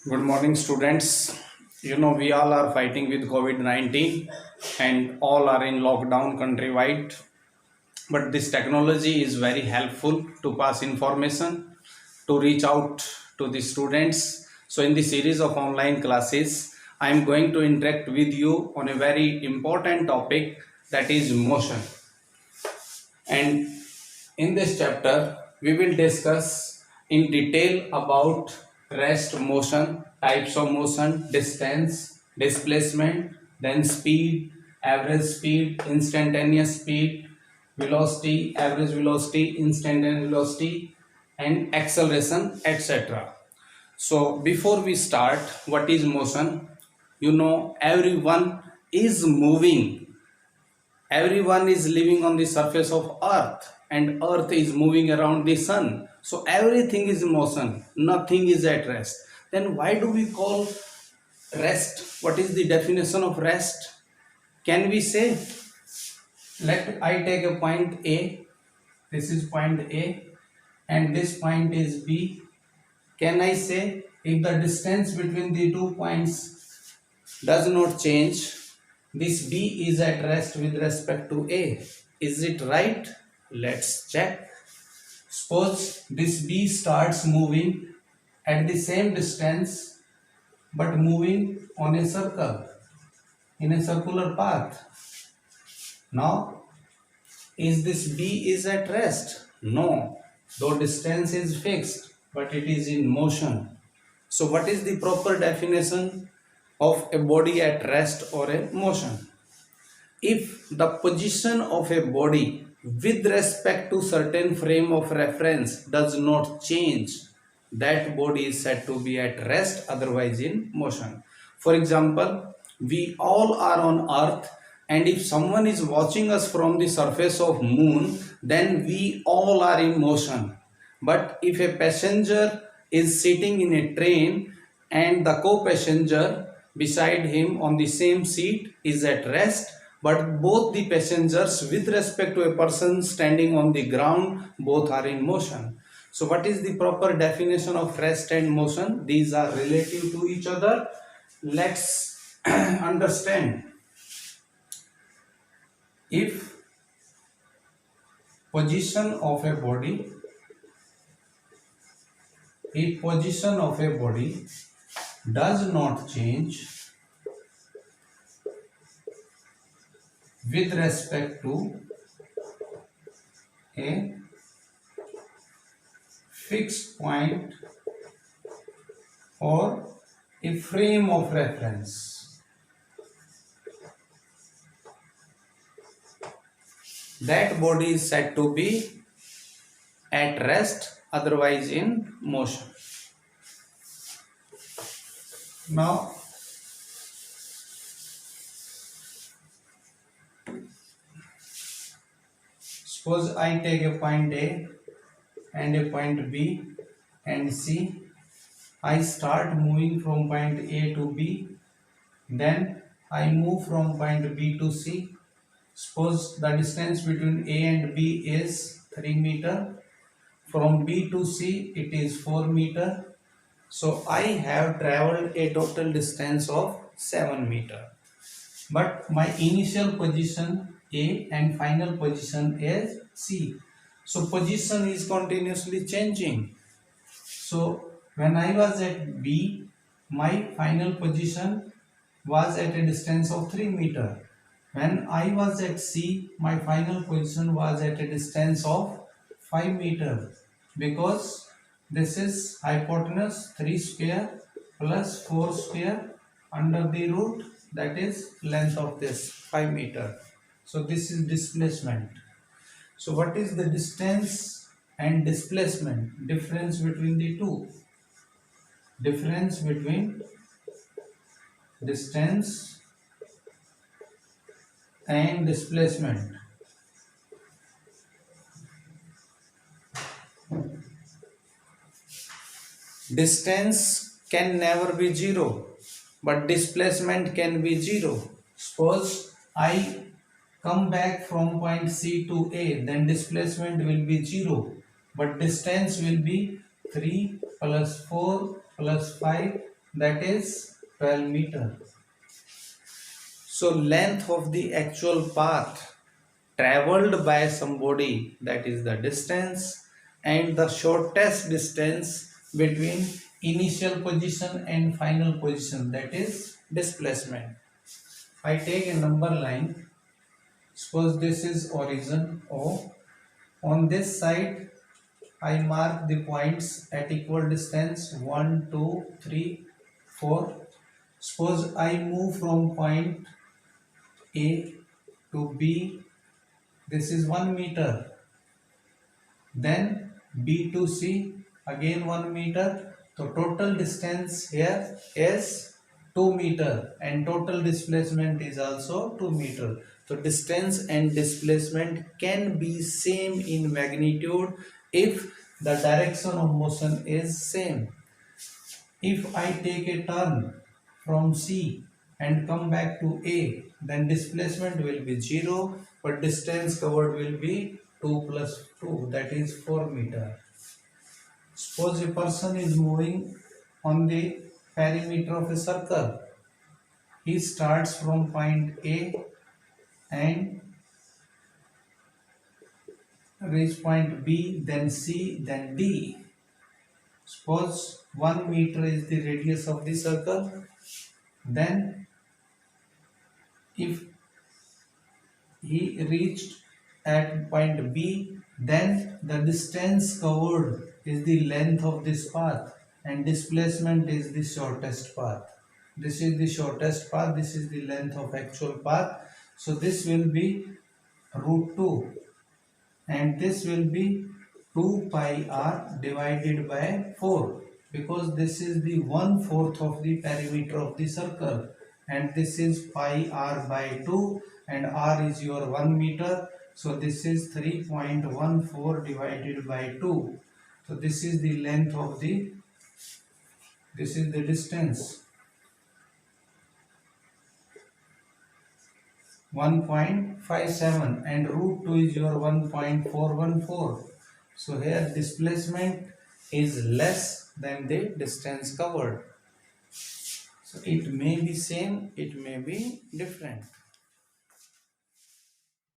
Good morning, students. We all are fighting with COVID 19 and all are in lockdown countrywide. But this technology is very helpful to pass information, to reach out to the students. So, in the series of online classes, I am going to interact with you on a very important topic, that is motion. And in this chapter, we will discuss in detail about rest motion, types of motion, distance, displacement, then speed, average speed, instantaneous speed, velocity, average velocity, instantaneous velocity, and acceleration, etc. So before we start, what is motion? Everyone is moving. Everyone is living on the surface of earth, and earth is moving around the sun, so everything is in motion, nothing is at rest. Then why do we call rest? What is the definition of rest? Can we say, let I take a point A, this is point A, and this point is B. Can I say, if the distance between the 2 points does not change, this B is at rest with respect to A? Is it right? Let's check. Suppose this B starts moving at the same distance but moving on a circle, in a circular path. Now, is this B is at rest? No, though distance is fixed, but it is in motion. So what is the proper definition of a body at rest or a motion? If the position of a body with respect to certain frame of reference does not change, that body is said to be at rest, otherwise in motion. For example, we all are on earth, and if someone is watching us from the surface of moon, then we all are in motion. But if a passenger is sitting in a train and the co-passenger beside him on the same seat is at rest, but both the passengers with respect to a person standing on the ground, both are in motion. So what is the proper definition of rest and motion? These are relative to each other. Let's understand. If position of a body does not change with respect to a fixed point or a frame of reference, that body is said to be at rest, otherwise in motion. Now, suppose I take a point A and a point B and C. I start moving from point A to B, then I move from point B to C. Suppose the distance between A and B is 3 meter. From B to C it is 4 meter. So I have traveled a total distance of 7 meter. But my initial position A and final position is C. So position is continuously changing. So when I was at B, my final position was at a distance of 3 meter. When I was at C, my final position was at a distance of 5 meter, because this is hypotenuse 3 square plus 4 square under the root, that is length of this 5 meter. So this is displacement. So what is the distance and displacement? Difference between the two. Difference between distance and displacement. Distance can never be zero, but displacement can be zero. Suppose I come back from point C to A, then displacement will be 0, but distance will be 3 plus 4 plus 5 that is 12 meter. So length of the actual path traveled by somebody, that is the distance, and the shortest distance between initial position and final position, that is displacement. I take a number line. Suppose this is origin O. On this side I mark the points at equal distance 1, 2, 3, 4. Suppose I move from point A to B, this is 1 meter. Then B to C, again 1 meter. So total distance here is 2 meter and total displacement is also 2 meter. So distance and displacement can be same in magnitude if the direction of motion is same. If I take a turn from C and come back to A, then displacement will be 0, but distance covered will be 2 plus 2, that is 4 meter. Suppose a person is moving on the perimeter of a circle. He starts from point A and reach point B, then C, then D. Suppose 1 meter is the radius of the circle. Then if he reached at point B, then the distance covered is the length of this path and displacement is the shortest path. This is the shortest path, this is the length of actual path. So this will be root 2 and this will be 2 pi r divided by 4, because this is the 1/4 of the perimeter of the circle and this is pi r by 2 and r is your 1 meter. So this is 3.14 divided by 2. So this is the length of this is the distance, 1.57, and root 2 is your 1.414. So here displacement is less than the distance covered. So it may be same, it may be different.